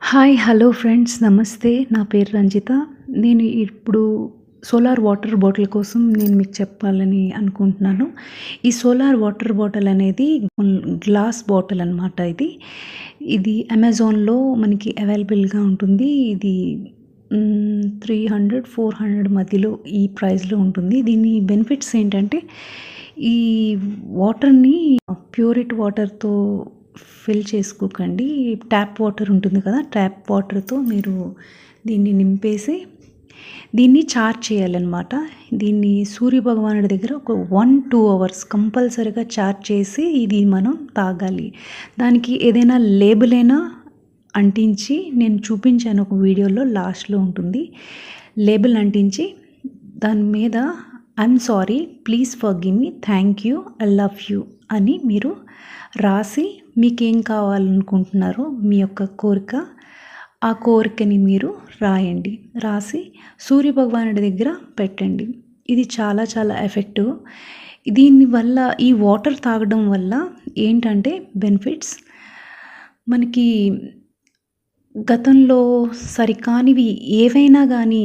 Hi hello friends నమస్తే. నా పేరు రంజిత. నేను ఇప్పుడు సోలార్ వాటర్ బాటిల్ కోసం నేను మీకు చెప్పాలని అనుకుంటున్నాను. ఈ సోలార్ వాటర్ బాటిల్ అనేది గ్లాస్ బాటిల్ అనమాట ఇది. ఇది అమెజాన్‌లో మనకి అవైలబుల్‌గా ఉంటుంది. ఇది 300, 400 మధ్యలో ఈ ప్రైస్‌లో ఉంటుంది. దీని బెనిఫిట్స్ ఏంటంటే ఈ వాటర్‌ని ప్యూరిట్ వాటర్‌తో ఫిల్ చేసుకోకండి. ట్యాప్ వాటర్ ఉంటుంది కదా! ట్యాప్ వాటర్‌తో మీరు దీన్ని నింపేసి దీన్ని చార్జ్ చేయాలనమాట. దీన్ని సూర్య భగవానుడి దగ్గర ఒక 1, 2 అవర్స్ కంపల్సరీగా చార్జ్ చేసి ఇది మనం తాగాలి. దానికి ఏదైనా లేబుల్ అయినా అంటించి నేను చూపించాను ఒక వీడియోలో లాస్ట్‌లో ఉంటుంది. లేబుల్ అంటించి దాని మీద I'm sorry, please forgive me, thank you, I love you అని మీరు రాసి మీకేం కావాలనుకుంటున్నారో మీ యొక్క కోరిక, ఆ కోరికని మీరు రాయండి. రాసి సూర్య భగవానుడి దగ్గర పెట్టండి. ఇది చాలా చాలా ఎఫెక్టివ్. దీనివల్ల ఈ వాటర్ తాగడం వల్ల ఏంటంటే బెనిఫిట్స్ మనకి గతంలో సరికానివి ఏవైనా కానీ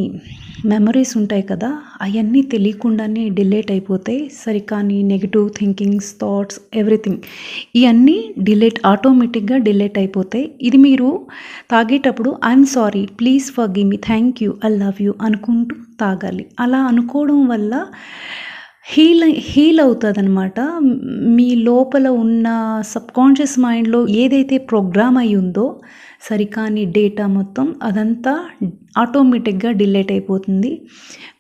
మెమరీస్ ఉంటాయి కదా! అయన్నీ తెలియకుండానే డిలీట్ అయిపోతాయి. సరికాని నెగెటివ్ థింకింగ్స్, థాట్స్, ఎవ్రీథింగ్ ఇయన్నీ ఆటోమేటిక్‌గా డిలీట్ అయిపోతాయి. ఇది మీరు తాగేటప్పుడు I'm sorry, please forgive me, thank you, I love you అనుకుంటూ తాగాలి. అలా అనుకోవడం వల్ల హీల్ అవుతదనమాట. మీ లోపల ఉన్న సబ్‌కాన్షియస్ మైండ్‌లో ఏదైతే ప్రోగ్రామ్ అయ్యుందో సరికాని డేటా మొత్తం అదంతా ఆటోమేటిక్‌గా డిలీట్ అయిపోతుంది.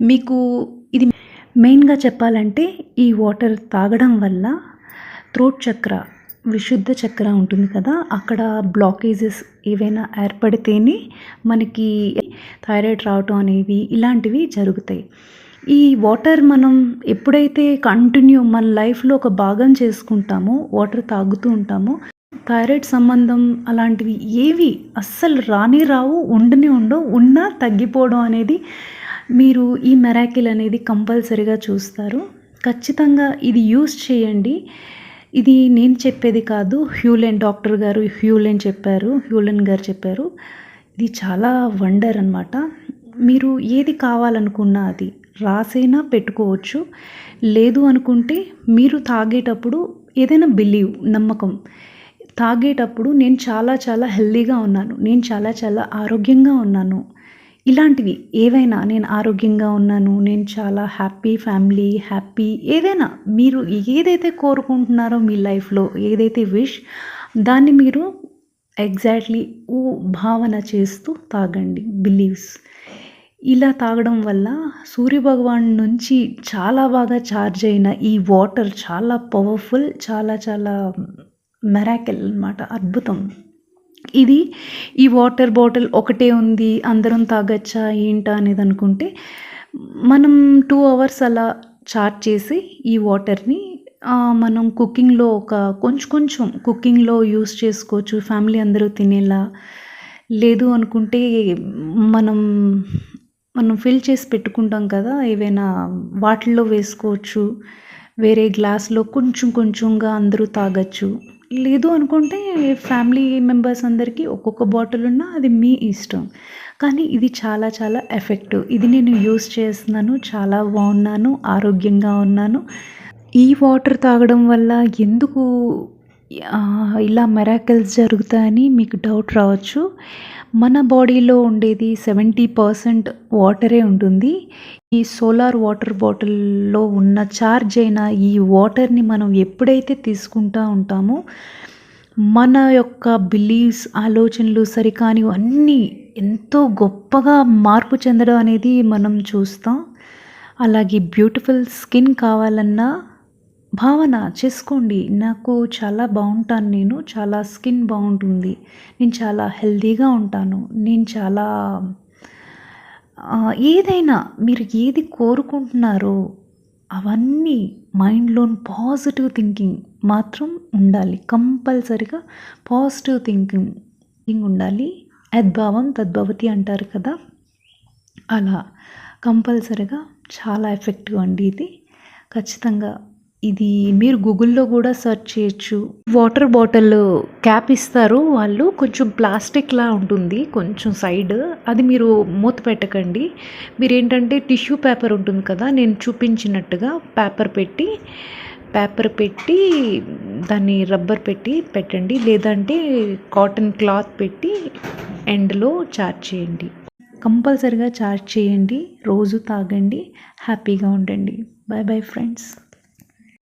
మీకు ఇది మెయిన్‌గా చెప్పాలంటే ఈ వాటర్ తాగడం వల్ల థ్రోట్ చక్ర, విశుద్ధ చక్ర ఉంటుంది కదా! అక్కడ బ్లాకేజెస్ ఏవైనా ఏర్పడితేనే మనకి థైరాయిడ్ రావటం అనేవి ఇలాంటివి జరుగుతాయి. ఈ వాటర్ మనం ఎప్పుడైతే మన లైఫ్‌లో ఒక భాగం చేసుకుంటామో, వాటర్ తాగుతూ ఉంటామో, థైరాయిడ్ సంబంధం అలాంటివి ఏవి అస్సలు రావు, ఉండవు. ఉన్నా తగ్గిపోవడం అనేది మీరు ఈ మిరాకిల్ అనేది కంపల్సరీగా చూస్తారు. ఖచ్చితంగా ఇది యూజ్ చేయండి. ఇది నేను చెప్పేది కాదు. డాక్టర్ గారు హ్యూలెన్ గారు చెప్పారు. ఇది చాలా వండర్ అనమాట. మీరు ఏది కావాలనుకున్నా అది రాసైనా పెట్టుకోవచ్చు. లేదు అనుకుంటే మీరు తాగేటప్పుడు ఏదైనా నమ్మకం. తాగేటప్పుడు నేను చాలా చాలా హెల్తీగా ఉన్నాను, నేను చాలా చాలా ఆరోగ్యంగా ఉన్నాను, ఇలాంటివి ఏవైనా నేను ఆరోగ్యంగా ఉన్నాను, నేను చాలా హ్యాపీ ఏదైనా మీరు ఏదైతే కోరుకుంటున్నారో మీ లైఫ్‌లో ఏదైతే దాన్ని మీరు ఎగ్జాక్ట్‌లీ భావన చేస్తూ తాగండి. ఇలా తాగడం వల్ల సూర్యభగవాను నుంచి చాలా బాగా చార్జ్ అయిన ఈ వాటర్ చాలా పవర్ఫుల్, చాలా చాలా మిరాకిల్ అనమాట. అద్భుతం. ఈ వాటర్ బాటిల్ ఒకటే ఉంది, అందరం తాగొచ్చా ఏంటా అనేది అనుకుంటే మనం 2 అవర్స్ అలా చార్జ్ చేసి ఈ వాటర్‌ని మనం కుకింగ్‌లో కొంచెం కుకింగ్‌లో యూజ్ చేసుకోవచ్చు. ఫ్యామిలీ అందరూ తినేలా. లేదు అనుకుంటే మనం ఫిల్ చేసి పెట్టుకుంటాం కదా! ఏవైనా వాటిల్లో వేసుకోవచ్చు. వేరే గ్లాస్‌లో కొంచెంగా అందరూ తాగొచ్చు. లేదు అనుకుంటే ఫ్యామిలీ మెంబర్స్ అందరికీ ఒక్కొక్క బాటిల్ ఉన్నా అది మీ ఇష్టం. కానీ ఇది చాలా చాలా ఎఫెక్టివ్. ఇది నేను యూజ్ చేస్తున్నాను. చాలా బాగున్నాను, ఆరోగ్యంగా ఉన్నాను. ఈ వాటర్ తాగడం వల్ల ఎందుకు ఇలా మిరాకిల్స్ జరుగుతాయని మీకు డౌట్ రావచ్చు. మన బాడీలో ఉండేది 70% వాటరే ఉంటుంది. ఈ సోలార్ వాటర్ బాటిల్‌లో ఉన్న చార్జ్ అయిన ఈ వాటర్‌ని మనం ఎప్పుడైతే తీసుకుంటా ఉంటామో, మన యొక్క ఆలోచనలు సరికానివన్నీ ఎంతో గొప్పగా మార్పు చెందడం అనేది మనం చూస్తాం. అలాగే బ్యూటిఫుల్ స్కిన్ కావాలన్నా భావన చేసుకోండి. నాకు చాలా బాగుంటాను, నేను చాలా స్కిన్ బాగుంటుంది, నేను చాలా హెల్తీగా ఉంటాను, నేను చాలా ఏదైనా మీరు ఏది కోరుకుంటున్నారో అవన్నీ మైండ్‌లోని పాజిటివ్ థింకింగ్ మాత్రం ఉండాలి. కంపల్సరీగా పాజిటివ్ థింకింగ్ ఉండాలి. యద్భావం తద్భవతి అంటారు కదా! అలా కంపల్సరీగా చాలా ఎఫెక్టివ్ అండి ఇది. ఖచ్చితంగా ఇది మీరు గూగుల్‌లో గూడా సెర్చ్ చేయొచ్చు. వాటర్ బాటిల్ క్యాప్ ఇస్తారు వాళ్ళు. కొంచెం ప్లాస్టిక్‌లా ఉంటుంది కొంచెం సైడ్. అది మీరు మూత పెట్టకండి. మీరేంటంటే టిష్యూ పేపర్ ఉంటుంది కదా! నేను చూపించినట్టుగా పేపర్ పెట్టి దాన్ని రబ్బర్ పెట్టి పెట్టండి. లేదంటే కాటన్ క్లాత్ పెట్టి ఎండలో చార్జ్ చేయండి. కంపల్సరీగా చార్జ్ చేయండి. రోజు తాగండి. హ్యాపీగా ఉండండి. By bye friends.